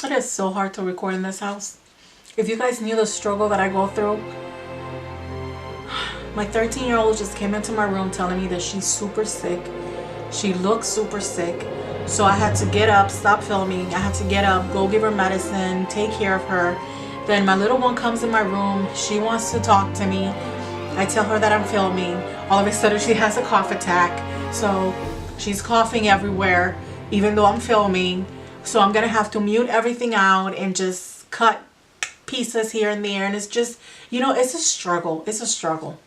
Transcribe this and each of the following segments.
It is so hard to record in this house. If you guys knew the struggle that I go through, my 13-year-old just came into my room telling me that she's super sick. She looks super sick. So I had to get up, stop filming. I had to get up, go give her medicine, take care of her. Then my little one comes in my room. She wants to talk to me. I tell her that I'm filming. All of a sudden she has a cough attack. So she's coughing everywhere, even though I'm filming. So I'm gonna have to mute everything out and just cut pieces here and there. And it's just, you know, it's a struggle. It's a struggle.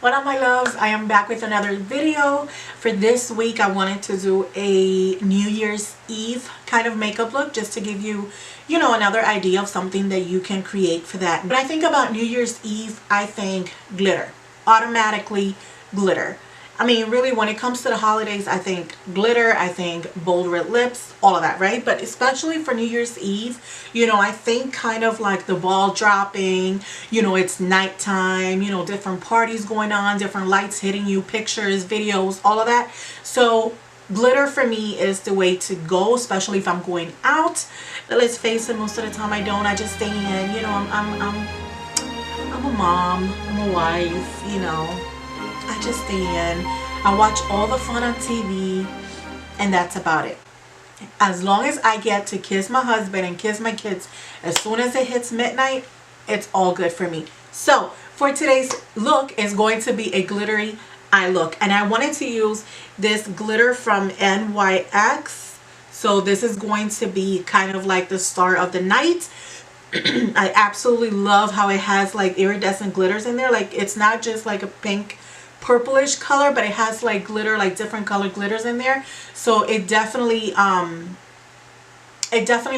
What up, my loves? I am back with another video. For this week I wanted to do a New Year's Eve kind of makeup look, just to give you, you know, another idea of something that you can create for that. When I think about New Year's Eve, I think glitter. Automatically glitter. I mean, really, when it comes to the holidays, I think glitter, I think bold red lips, all of that, right? But especially for New Year's Eve, you know, I think kind of like the ball dropping, you know, it's nighttime, you know, different parties going on, different lights hitting you, pictures, videos, all of that. So glitter for me is the way to go, especially if I'm going out. But let's face it, most of the time I don't. I just stay in, you know, I'm a mom, I'm a wife, you know. I just stay in, I watch all the fun on TV, and that's about it. As long as I get to kiss my husband and kiss my kids as soon as it hits midnight, it's all good for me. So for today's look is going to be a glittery eye look, and I wanted to use this glitter from NYX. So this is going to be kind of like the star of the night. I absolutely love how it has like iridescent glitters in there. Like, it's not just like a pink purplish color, but it has like glitter, like different colored glitters in there. So it definitely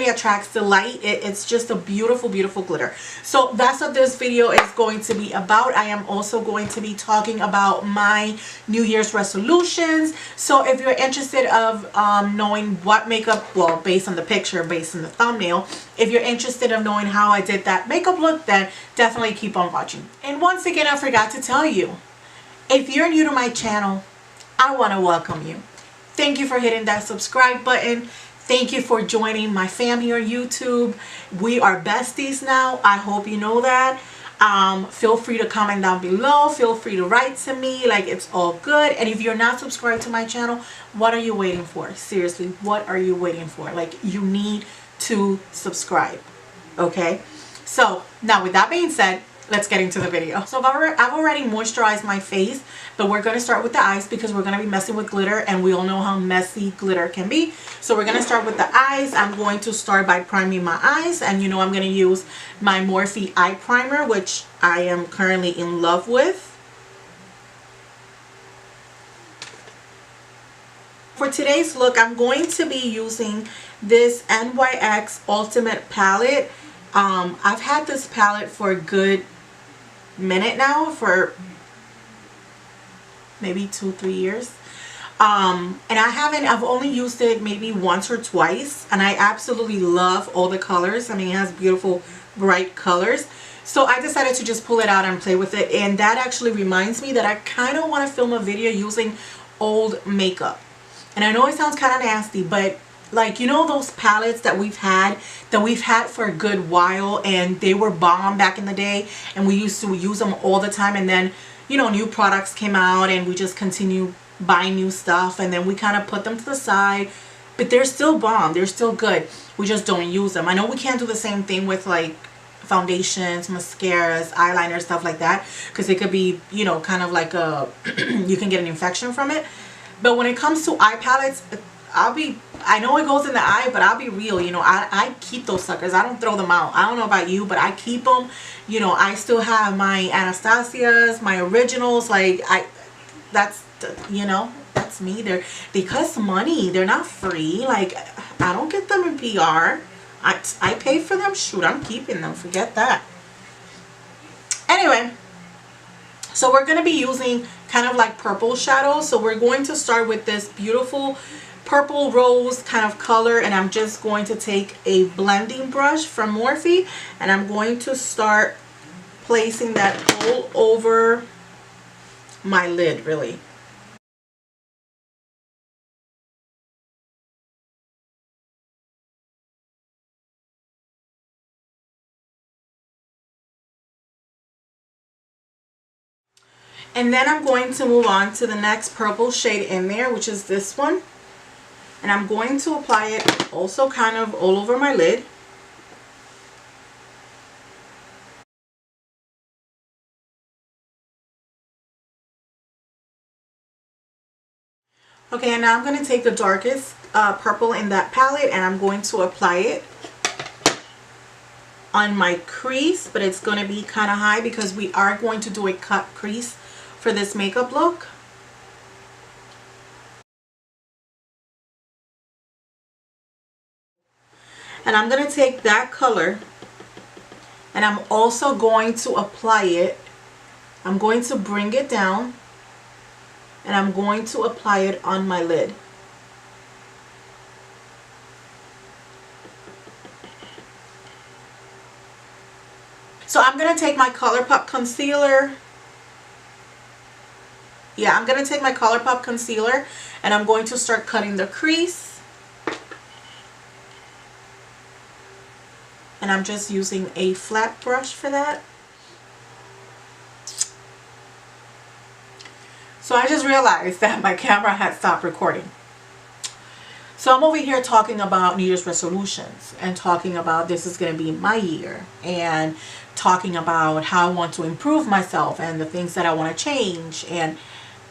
attracts the light. It's just a beautiful glitter. So that's what this video is going to be about. I am also going to be talking about my New Year's resolutions. So if you're interested of knowing what makeup, well, based on the picture, based on the thumbnail, if you're interested of knowing how I did that makeup look, then definitely keep on watching. And once again, I forgot to tell you, if you're new to my channel, I want to welcome you. Thank you for hitting that subscribe button. Thank you for joining my family on YouTube. We are besties now. I hope you know that. Feel free to comment down below. Feel free to write to me. Like, it's all good. And if you're not subscribed to my channel, what are you waiting for? Seriously, what are you waiting for? Like, you need to subscribe. Okay? So now, with that being said, let's get into the video. So I've already moisturized my face, but we're going to start with the eyes because we're going to be messing with glitter, and we all know how messy glitter can be. So we're going to start with the eyes. I'm going to start by priming my eyes, and you know I'm going to use my Morphe eye primer, which I am currently in love with. For today's look, I'm going to be using this NYX Ultimate palette. I've had this palette for a good minute now, for maybe 2-3 years, and I've only used it maybe once or twice, and I absolutely love all the colors. I mean, it has beautiful bright colors, so I decided to just pull it out and play with it. And that actually reminds me that I kind of want to film a video using old makeup. And I know it sounds kind of nasty, but like, you know, those palettes that we've had for a good while, and they were bomb back in the day, and we used to use them all the time, and then, you know, new products came out and we just continue buying new stuff, and then we kind of put them to the side, but they're still bomb, they're still good, we just don't use them. I know we can't do the same thing with like foundations, mascaras, eyeliner, stuff like that, because it could be, you know, kind of like a you can get an infection from it. But when it comes to eye palettes, I know it goes in the eye, but I'll be real, you know, I keep those suckers. I don't throw them out. I don't know about you, but I keep them. You know, I still have my Anastasias, my originals. Like, that's, you know, that's me. They cost money. They're not free. Like, I don't get them in PR. I pay for them. Shoot, I'm keeping them. Forget that. Anyway, so we're going to be using kind of like purple shadows. So we're going to start with this beautiful purple rose kind of color, and I'm just going to take a blending brush from Morphe, and I'm going to start placing that all over my lid, really. And then I'm going to move on to the next purple shade in there, which is this one. And I'm going to apply it also kind of all over my lid. Okay, and now I'm going to take the darkest purple in that palette and I'm going to apply it on my crease, but it's going to be kind of high because we are going to do a cut crease for this makeup look. And I'm going to take that color and I'm also going to apply it. I'm going to bring it down and I'm going to apply it on my lid. So I'm going to take my ColourPop concealer. Yeah, I'm going to take my ColourPop concealer and I'm going to start cutting the crease. And I'm just using a flat brush for that. So I just realized that my camera had stopped recording. So I'm over here talking about New Year's resolutions and talking about this is going to be my year and talking about how I want to improve myself and the things that I want to change. And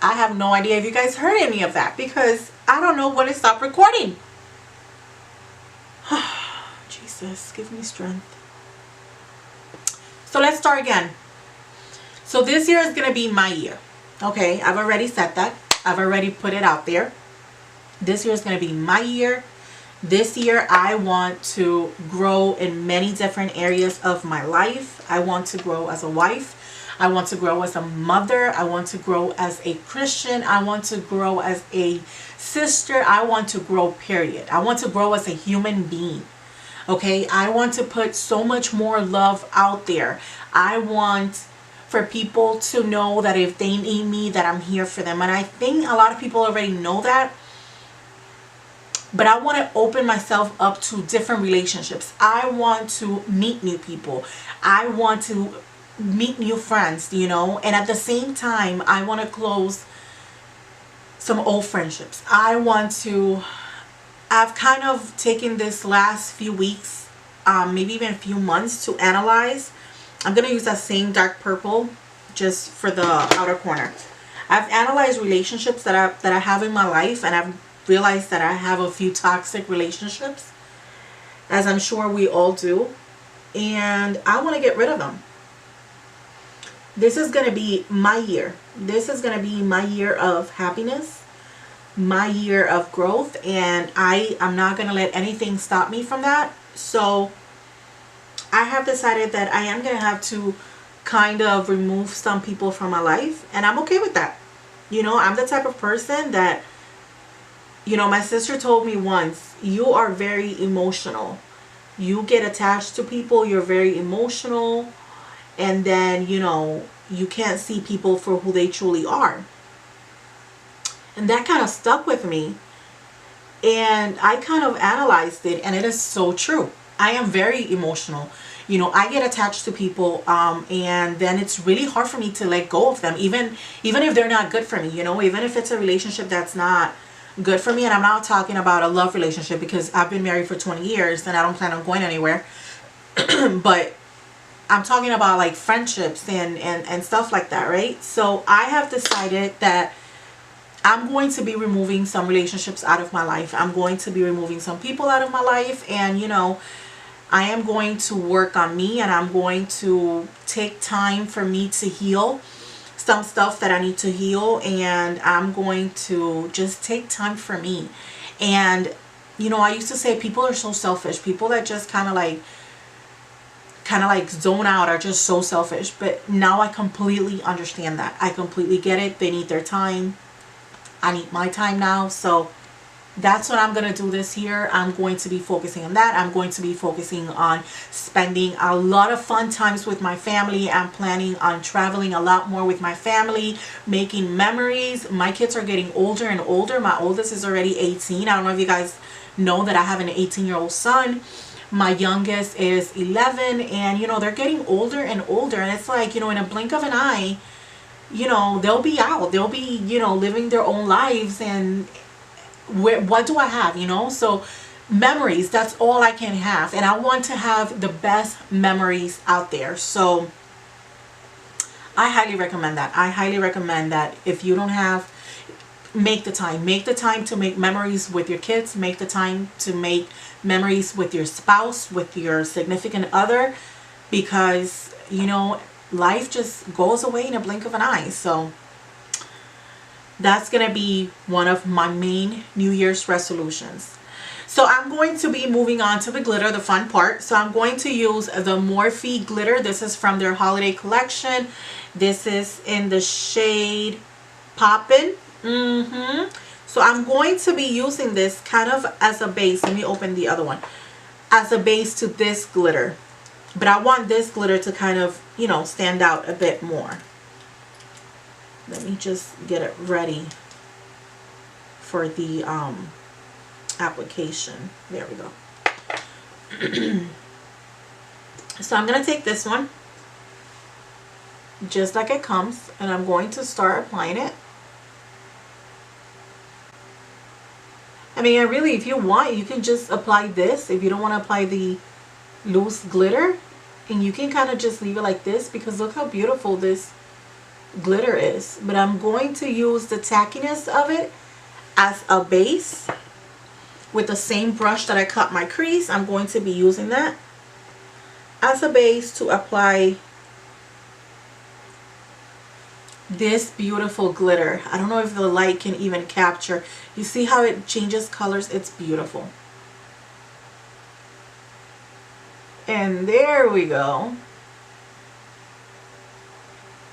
I have no idea if you guys heard any of that because I don't know when it stopped recording. Jesus, give me strength. So let's start again. So this year is going to be my year. Okay, I've already said that. I've already put it out there. This year is going to be my year. This year I want to grow in many different areas of my life. I want to grow as a wife. I want to grow as a mother. I want to grow as a Christian. I want to grow as a sister. I want to grow, period. I want to grow as a human being. Okay, I want to put so much more love out there. I want for people to know that if they need me, that I'm here for them. And I think a lot of people already know that. But I want to open myself up to different relationships. I want to meet new people. I want to meet new friends, you know. And at the same time, I want to close some old friendships. I've kind of taken this last few weeks, maybe even a few months to analyze. I'm going to use that same dark purple just for the outer corner. I've analyzed relationships that I have in my life, and I've realized that I have a few toxic relationships, as I'm sure we all do, and I want to get rid of them. This is going to be my year. This is going to be my year of happiness, my year of growth, and I'm not going to let anything stop me from that. So I have decided that I am going to have to kind of remove some people from my life, and I'm okay with that. You know, I'm the type of person that, you know, my sister told me once, you are very emotional. You get attached to people, you're very emotional, and then, you know, you can't see people for who they truly are. And that kind of stuck with me. And I kind of analyzed it, and it is so true. I am very emotional. You know, I get attached to people, and then it's really hard for me to let go of them, even if they're not good for me, you know, even if it's a relationship that's not good for me. And I'm not talking about a love relationship, because I've been married for 20 years and I don't plan on going anywhere. But I'm talking about like friendships and stuff like that, right? So I have decided that I'm going to be removing some relationships out of my life. I'm going to be removing some people out of my life, and, you know, I am going to work on me, and I'm going to take time for me to heal some stuff that I need to heal, and I'm going to just take time for me. And, you know, I used to say people are so selfish. People that just kind of like zone out are just so selfish. But now I completely understand that. I completely get it. They need their time. I need my time now. So that's what I'm going to do this year. I'm going to be focusing on that. I'm going to be focusing on spending a lot of fun times with my family. I'm planning on traveling a lot more with my family, making memories. My kids are getting older and older. My oldest is already 18. I don't know if you guys know that I have an 18-year-old son. My youngest is 11, and, you know, they're getting older and older. And it's like, you know, in a blink of an eye, you know, they'll be out, they'll be, you know, living their own lives, and what do I have, you know? So memories, that's all I can have, and I want to have the best memories out there. So I highly recommend that. I highly recommend that. If you don't have, make the time. Make the time to make memories with your kids. Make the time to make memories with your spouse, with your significant other, because, you know, life just goes away in a blink of an eye. So that's going to be one of my main New Year's resolutions. So I'm going to be moving on to the glitter, the fun part. So I'm going to use the Morphe glitter. This is from their holiday collection. This is in the shade Poppin'. So I'm going to be using this kind of as a base. Let me open the other one. As a base to this glitter. But I want this glitter to kind of, you know, stand out a bit more. Let me just get it ready for the application. There we go. So I'm going to take this one just like it comes, and I'm going to start applying it. I mean, really, if you want, you can just apply this if you don't want to apply the loose glitter, and you can kind of just leave it like this, because look how beautiful this glitter is. But I'm going to use the tackiness of it as a base with the same brush that I cut my crease. I'm going to be using that as a base to apply this beautiful glitter. I don't know if the light can even capture. You see how it changes colors? It's beautiful. And there we go.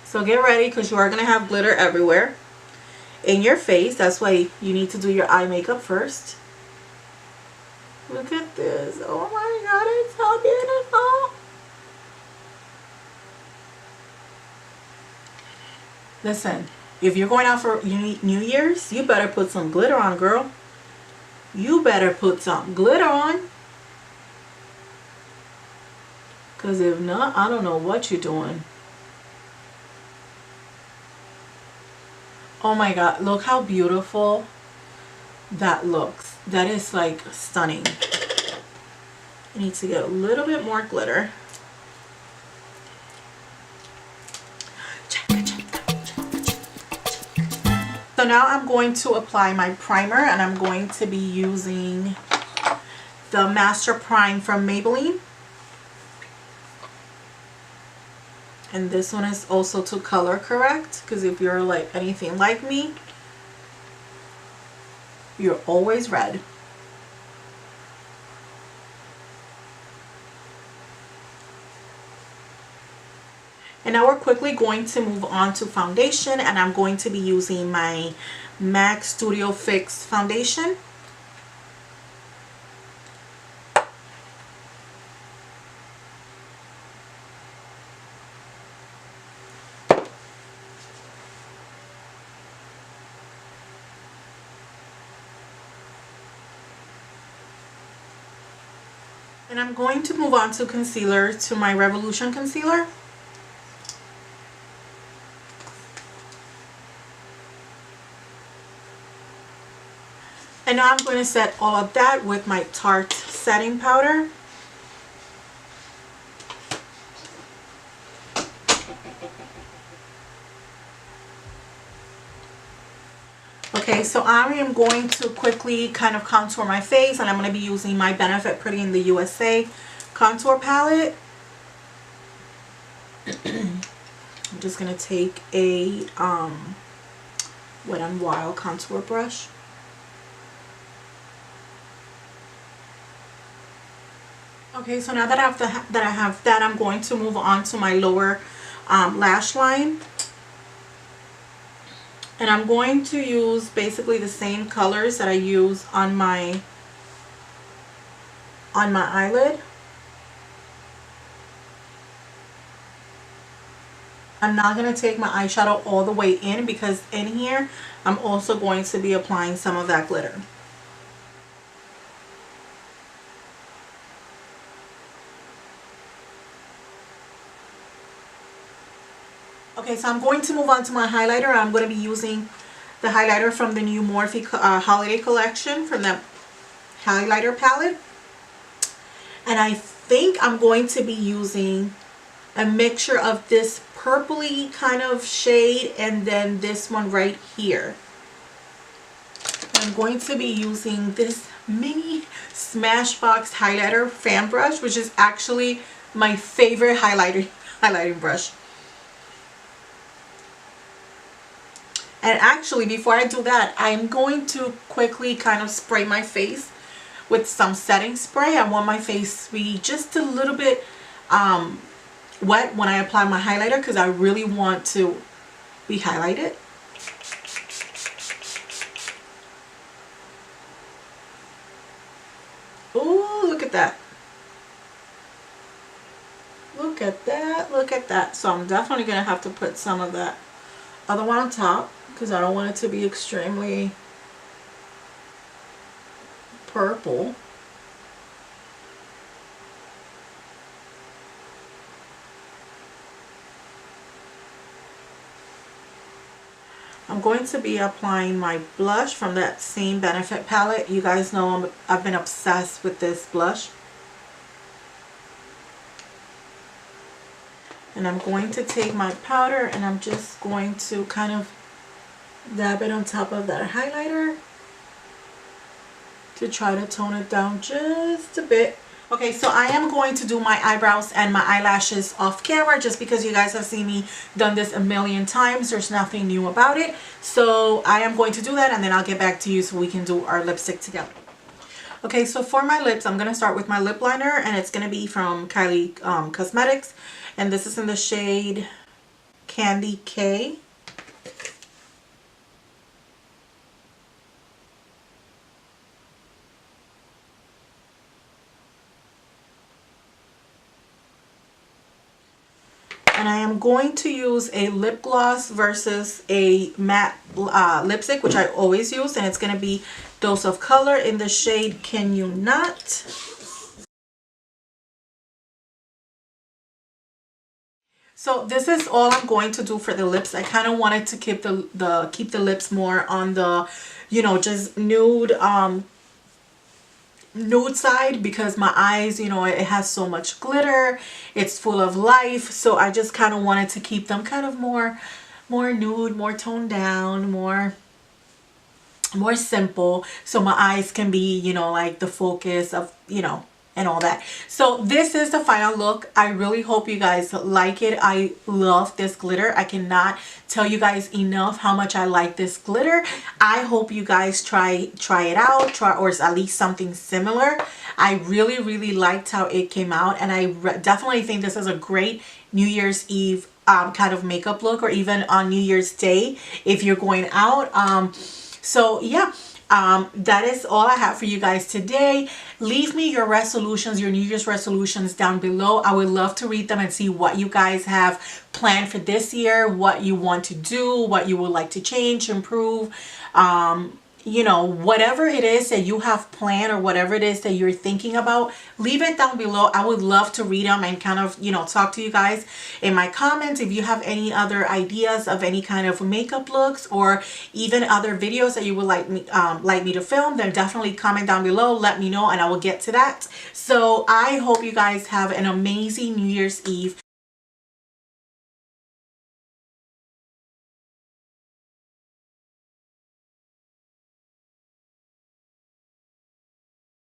So get ready, because you are going to have glitter everywhere in your face. That's why you need to do your eye makeup first. Look at this. Oh my god, it's so beautiful. Listen, if you're going out for New Year's, you better put some glitter on, girl. You better put some glitter on. Because if not, I don't know what you're doing. Oh my god, look how beautiful that looks. That is like stunning. I need to get a little bit more glitter. So now I'm going to apply my primer, and I'm going to be using the Master Prime from Maybelline. And this one is also to color correct, because if you're like anything like me, you're always red. And now we're quickly going to move on to foundation, and I'm going to be using my MAC Studio Fix foundation. And I'm going to move on to concealer, to my Revolution concealer. And now I'm going to set all of that with my Tarte setting powder. Okay, so I am going to quickly kind of contour my face, and I'm going to be using my Benefit Pretty in the USA contour palette. I'm just going to take a Wet n Wild contour brush. Okay, so now that I have that, I'm going to move on to my lower lash line. And I'm going to use basically the same colors that I use on my eyelid. I'm not going to take my eyeshadow all the way in, because in here I'm also going to be applying some of that glitter. Okay, so I'm going to move on to my highlighter. I'm going to be using the highlighter from the new Morphe holiday collection from the highlighter palette. And I think I'm going to be using a mixture of this purpley kind of shade and then this one right here. I'm going to be using this mini Smashbox highlighter fan brush, which is actually my favorite highlighting brush. And actually, before I do that, I'm going to quickly kind of spray my face with some setting spray. I want my face to be just a little bit wet when I apply my highlighter because I really want to be highlighted. Oh, look at that. Look at that. Look at that. So I'm definitely going to have to put some of that other one on top because I don't want it to be extremely purple. I'm going to be applying my blush from that same Benefit palette. You guys know I've been obsessed with this blush. And I'm going to take my powder and I'm just going to kind of dab it on top of that highlighter to try to tone it down just a bit. Okay, so I am going to do my eyebrows and my eyelashes off camera just because you guys have seen me done this a million times. There's nothing new about it. So I am going to do that and then I'll get back to you so we can do our lipstick together. Okay, so for my lips, I'm going to start with my lip liner and it's going to be from Kylie Cosmetics. And this is in the shade Candy K. And I am going to use a lip gloss versus a matte lipstick, which I always use. And it's going to be Dose of Color in the shade Can You Not. So this is all I'm going to do for the lips. I kind of wanted to keep the lips more on the, you know, just nude side because my eyes, you know, it has so much glitter, it's full of life, so I just kind of wanted to keep them kind of more nude, more toned down, more simple, so my eyes can be, you know, like the focus of, you know, and all that. So this is the final look. I really hope you guys like it. I love this glitter. I cannot tell you guys enough how much I like this glitter. I hope you guys try it out, or at least something similar. I really liked how it came out, and I definitely think this is a great New Year's Eve kind of makeup look, or even on New Year's Day if you're going out. So yeah, that is all I have for you guys today. Leave me your resolutions, your New Year's resolutions down below. I would love to read them and see what you guys have planned for this year, what you want to do, what you would like to change, improve, you know, whatever it is that you have planned or whatever it is that you're thinking about, leave it down below. I would love to read them and kind of, you know, talk to you guys in my comments. If you have any other ideas of any kind of makeup looks or even other videos that you would like me to film, then definitely comment down below. Let me know and I will get to that. So I hope you guys have an amazing New Year's Eve.